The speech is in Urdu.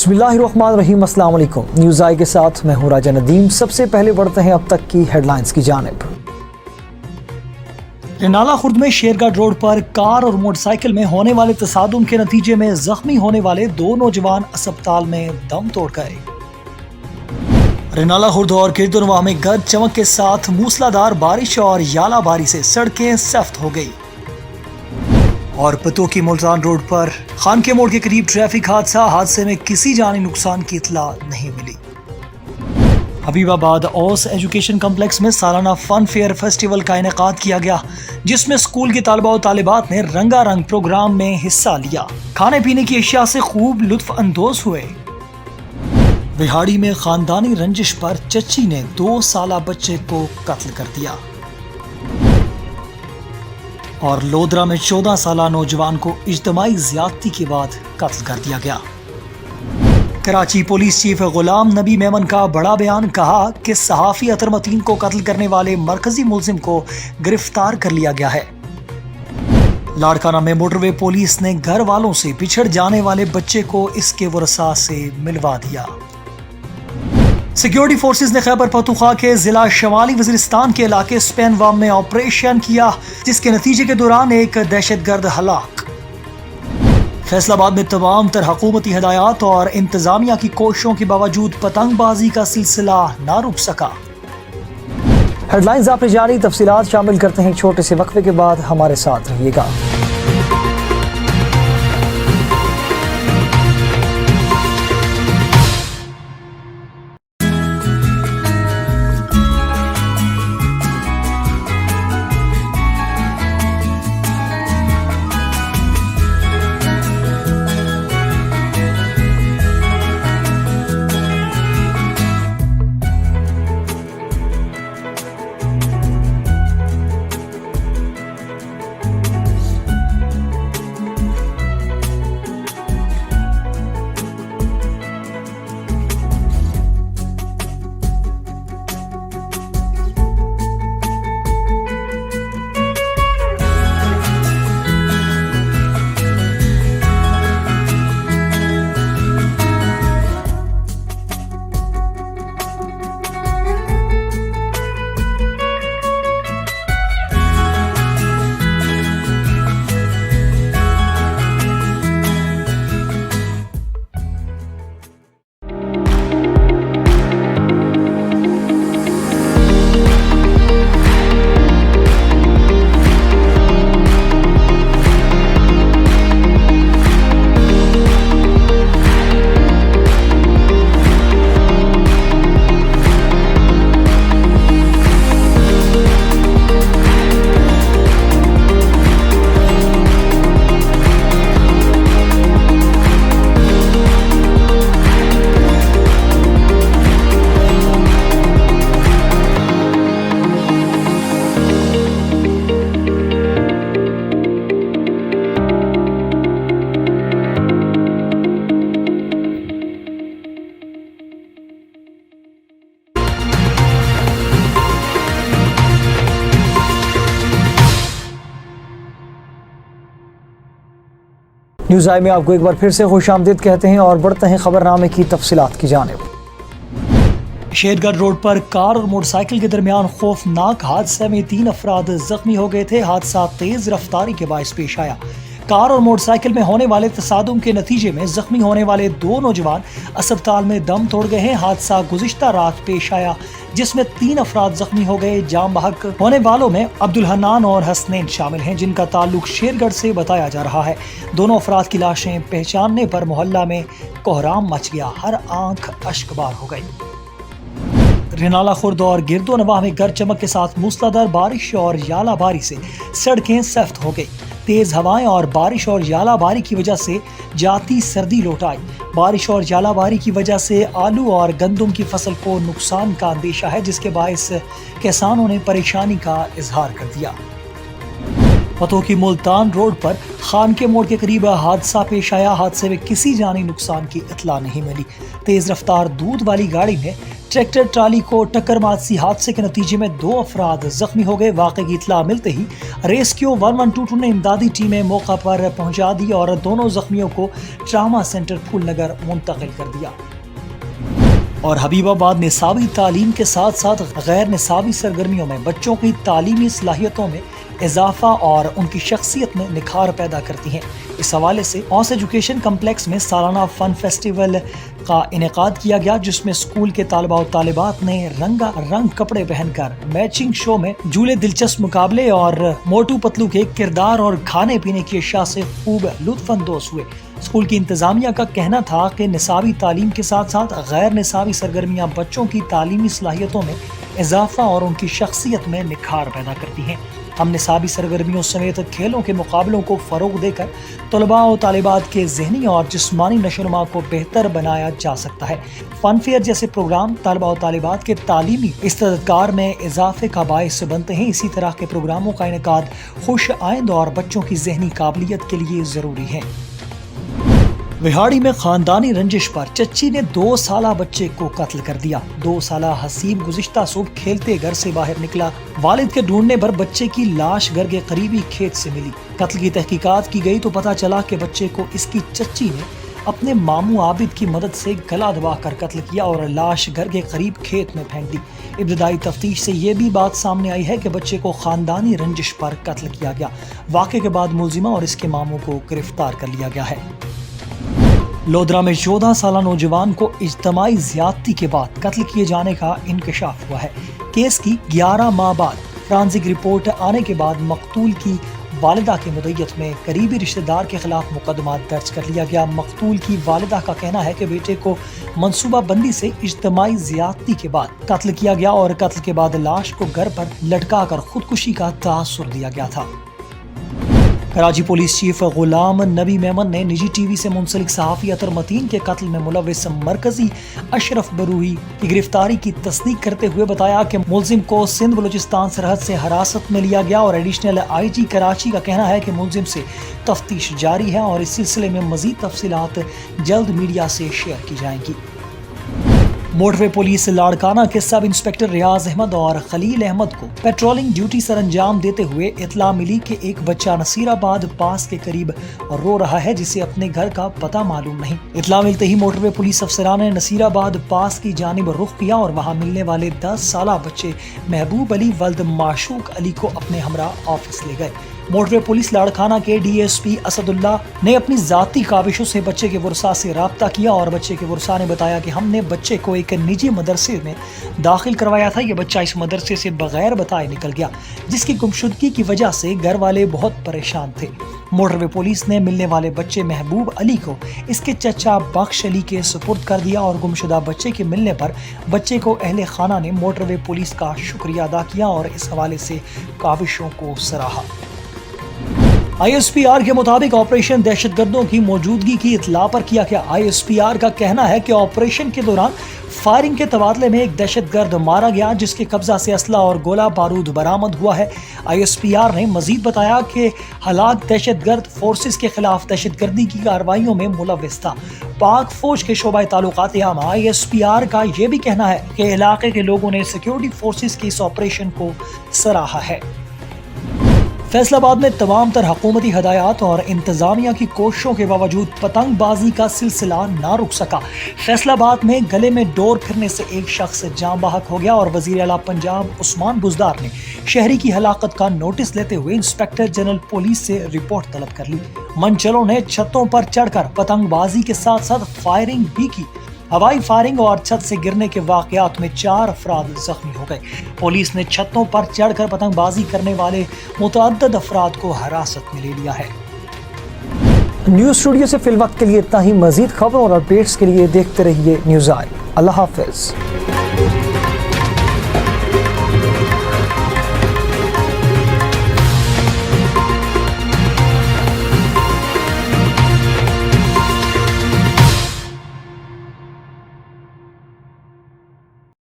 بسم اللہ الرحمن الرحیم، السلام علیکم۔ نیوز آئی کے ساتھ میں ہوں راجہ ندیم۔ سب سے پہلے بڑھتے ہیں اب تک کی ہیڈ لائنز کی جانب۔ رینالہ خورد میں شیرگڑھ روڈ پر کار اور موٹر سائیکل میں ہونے والے تصادم کے نتیجے میں زخمی ہونے والے 2 نوجوان اسپتال میں دم توڑ گئے۔ رینالہ خورد اور گرد و نواح میں گرج چمک کے ساتھ موسلادھار بارش اور یالہ باری سے سڑکیں سفت ہو گئی۔ اور پتو کی ملتان روڈ پر خان کے موڑ کے قریب ٹریفک حادثے میں کسی جانی نقصان کی اطلاع نہیں ملی۔ حبیب آباد اوس ایجوکیشن کمپلیکس میں سالانہ فن فیئر فیسٹیول کا انعقاد کیا گیا، جس میں اسکول کے طالبہ و طالبات نے رنگا رنگ پروگرام میں حصہ لیا، کھانے پینے کی اشیاء سے خوب لطف اندوز ہوئے۔ وہاڑی میں خاندانی رنجش پر چچی نے 2 سالہ بچے کو قتل کر دیا۔ اور لودرا میں 14 سالہ نوجوان کو اجتماعی زیادتی کے بعد قتل کر دیا گیا۔ کراچی پولیس چیف غلام نبی میمن کا بڑا بیان، کہا کہ صحافی اطہر متین کو قتل کرنے والے مرکزی ملزم کو گرفتار کر لیا گیا ہے۔ لاڑکانہ میں موٹر وے پولیس نے گھر والوں سے بچھڑ جانے والے بچے کو اس کے ورثاء سے ملوا دیا۔ سیکیورٹی فورسز نے خیبر پختونخوا کے ضلع شمالی وزیرستان کے علاقے سپین وام میں آپریشن کیا، جس کے نتیجے کے دوران ایک دہشت گرد ہلاک۔ فیصل آباد میں تمام تر حکومتی ہدایات اور انتظامیہ کی کوششوں کے باوجود پتنگ بازی کا سلسلہ نہ رک سکا۔ ہیڈ لائنز آپ نے جاری، تفصیلات شامل کرتے ہیں ایک چھوٹے سے وقفے کے بعد، ہمارے ساتھ رہیے گا۔ نیوز آئی میں آپ کو ایک بار پھر سے خوش آمدید کہتے ہیں اور بڑھتے ہیں خبر نامے کی تفصیلات کی جانب۔ شیرگڑھ روڈ پر کار اور موٹر سائیکل کے درمیان خوفناک حادثے میں 3 افراد زخمی ہو گئے تھے۔ حادثہ تیز رفتاری کے باعث پیش آیا۔ کار اور موٹر سائیکل میں ہونے والے تصادم کے نتیجے میں زخمی ہونے والے 2 نوجوان اسپتال میں دم توڑ گئے ہیں۔ حادثہ گزشتہ رات پیش آیا، جس میں 3 افراد زخمی ہو گئے۔ جام بحق ہونے والوں میں عبدالحنان اور حسنین شامل ہیں، جن کا تعلق شیرگڑھ سے بتایا جا رہا ہے۔ دونوں افراد کی لاشیں پہچاننے پر محلہ میں کوہرام مچ گیا، ہر آنکھ اشکبار ہو گئی۔ رینالہ خورد اور گرد و نواح میں گرج چمک کے ساتھ موسلادھار بارش اور یالہ باری سے سڑکیں سفت ہو گئی۔ تیز ہوائیں اور بارش اور یالہ باری کی وجہ سے جاتی سردی لوٹ آئی۔ بارش اور یالہ باری کی وجہ سے آلو اور گندم کی فصل کو نقصان کا اندیشہ ہے، جس کے باعث کسانوں نے پریشانی کا اظہار کر دیا۔ پتو کی ملتان روڈ پر خان کے موڑ کے قریب حادثہ پیش آیا۔ حادثے میں کسی جانی نقصان کی اطلاع نہیں ملی۔ تیز رفتار دودھ والی گاڑی نے ٹریکٹر ٹرالی کو ٹکر مار سی حادثے کے نتیجے میں 2 افراد زخمی ہو گئے۔ واقعے کی اطلاع ملتے ہی ریسکیو 1122 نے امدادی ٹیمیں موقع پر پہنچا دی اور دونوں زخمیوں کو ٹراما سینٹر پھول نگر منتقل کر دیا۔ اور حبیب آباد نصابی تعلیم کے ساتھ ساتھ غیر نصابی سرگرمیوں میں بچوں کی تعلیمی صلاحیتوں میں اضافہ اور ان کی شخصیت میں نکھار پیدا کرتی ہیں۔ اس حوالے سے اوس ایجوکیشن کمپلیکس میں سالانہ فن فیسٹیول کا انعقاد کیا گیا، جس میں اسکول کے طلباء و طالبات نے رنگا رنگ کپڑے پہن کر میچنگ شو میں جھولے، دلچسپ مقابلے اور موٹو پتلو کے کردار اور کھانے پینے کی اشیاء سے خوب لطف اندوز ہوئے۔ اسکول کی انتظامیہ کا کہنا تھا کہ نصابی تعلیم کے ساتھ ساتھ غیر نصابی سرگرمیاں بچوں کی تعلیمی صلاحیتوں میں اضافہ اور ان کی شخصیت میں نکھار پیدا کرتی ہیں۔ ہم نصابی سرگرمیوں سمیت کھیلوں کے مقابلوں کو فروغ دے کر طلباء و طالبات کے ذہنی اور جسمانی نشوونما کو بہتر بنایا جا سکتا ہے۔ فن فیئر جیسے پروگرام طلباء و طالبات کے تعلیمی استعداد میں اضافے کا باعث بنتے ہیں۔ اسی طرح کے پروگراموں کا انعقاد خوش آئند اور بچوں کی ذہنی قابلیت کے لیے ضروری ہے۔ وہاڑی میں خاندانی رنجش پر چچی نے 2 سالہ بچے کو قتل کر دیا۔ 2 سالہ حسیب گزشتہ صبح کھیلتے گھر سے باہر نکلا۔ والد کے ڈھونڈنے پر بچے کی لاش گھر کے قریبی کھیت سے ملی۔ قتل کی تحقیقات کی گئی تو پتہ چلا کہ بچے کو اس کی چچی نے اپنے ماموں عابد کی مدد سے گلا دبا کر قتل کیا اور لاش گھر کے قریب کھیت میں پھینک دی۔ ابتدائی تفتیش سے یہ بھی بات سامنے آئی ہے کہ بچے کو خاندانی رنجش پر قتل کیا گیا۔ واقعے کے بعد ملزمہ اور اس کے ماموں کو گرفتار کر لیا گیا ہے۔ لودھرا میں 14 سالہ نوجوان کو اجتماعی زیادتی کے بعد قتل کیے جانے کا انکشاف ہوا ہے۔ کیس کی 11 ماہ بعد فرانزک رپورٹ آنے کے بعد مقتول کی والدہ کے مدعیت میں قریبی رشتہ دار کے خلاف مقدمہ درج کر لیا گیا۔ مقتول کی والدہ کا کہنا ہے کہ بیٹے کو منصوبہ بندی سے اجتماعی زیادتی کے بعد قتل کیا گیا اور قتل کے بعد لاش کو گھر پر لٹکا کر خودکشی کا تاثر دیا گیا تھا۔ کراچی پولیس چیف غلام نبی میمن نے نجی ٹی وی سے منسلک صحافی اطہر متین کے قتل میں ملوث مرکزی اشرف بروہی کی گرفتاری کی تصدیق کرتے ہوئے بتایا کہ ملزم کو سندھ بلوچستان سرحد سے حراست میں لیا گیا اور ایڈیشنل آئی جی کراچی کا کہنا ہے کہ ملزم سے تفتیش جاری ہے اور اس سلسلے میں مزید تفصیلات جلد میڈیا سے شیئر کی جائیں گی۔ موٹر وے پولیس لاڑکانہ کے سب انسپکٹر ریاض احمد اور خلیل احمد کو پیٹرولنگ ڈیوٹی سر انجام دیتے ہوئے اطلاع ملی کہ ایک بچہ نصیر آباد پاس کے قریب رو رہا ہے، جسے اپنے گھر کا پتہ معلوم نہیں۔ اطلاع ملتے ہی موٹر وے پولیس افسران نے نصیر آباد پاس کی جانب رخ کیا اور وہاں ملنے والے 10 سالہ بچے محبوب علی ولد معشوق علی کو اپنے ہمراہ آفس لے گئے۔ موٹر وے پولیس لاڑکانہ کے ڈی ایس پی اسد اللہ نے اپنی ذاتی کاوشوں سے بچے کے ورثاء سے رابطہ کیا اور بچے کے ورثاء نے بتایا کہ ہم نے بچے کو ایک نجی مدرسے میں داخل کروایا تھا۔ یہ بچہ اس مدرسے سے بغیر بتائے نکل گیا، جس کی گمشدگی کی وجہ سے گھر والے بہت پریشان تھے۔ موٹر وے پولیس نے ملنے والے بچے محبوب علی کو اس کے چچا بخش علی کے سپرد کر دیا اور گمشدہ بچے کے ملنے پر بچے کو اہل خانہ نے موٹر وے پولیس کا شکریہ ادا کیا اور اس حوالے سے کاوشوں کو سراہا۔ آئی ایس پی آر کے مطابق آپریشن دہشت گردوں کی موجودگی کی اطلاع پر کیا گیا۔ آئی ایس پی آر کا کہنا ہے کہ آپریشن کے دوران فائرنگ کے تبادلے میں ایک دہشت گرد مارا گیا، جس کے قبضہ سے اسلحہ اور گولہ بارود برآمد ہوا ہے۔ آئی ایس پی آر نے مزید بتایا کہ ہلاک دہشت گرد فورسز کے خلاف دہشت گردی کی کارروائیوں میں ملوث تھا۔ پاک فوج کے شعبہ تعلقات عامہ آئی ایس پی آر کا یہ بھی کہنا ہے کہ علاقے کے لوگوں نے سیکیورٹی فورسز کی اس آپریشن کو سراہا ہے۔ فیصل آباد میں تمام تر حکومتی ہدایات اور انتظامیہ کی کوششوں کے باوجود پتنگ بازی کا سلسلہ نہ رک سکا۔ فیصل آباد میں گلے میں ڈور پھرنے سے ایک شخص جاں بحق ہو گیا اور وزیر اعلیٰ پنجاب عثمان بزدار نے شہری کی ہلاکت کا نوٹس لیتے ہوئے انسپکٹر جنرل پولیس سے رپورٹ طلب کر لی۔ منچلوں نے چھتوں پر چڑھ کر پتنگ بازی کے ساتھ ساتھ فائرنگ بھی کی۔ ہوائی فائرنگ اور چھت سے گرنے کے واقعات میں 4 افراد زخمی ہو گئے۔ پولیس نے چھتوں پر چڑھ کر پتنگ بازی کرنے والے متعدد افراد کو حراست میں لے لیا ہے۔ نیوز اسٹوڈیو سے فی الوقت کے لیے اتنا ہی۔ مزید خبروں اور اپڈیٹس کے لیے دیکھتے رہیے نیوز آئی۔ اللہ حافظ۔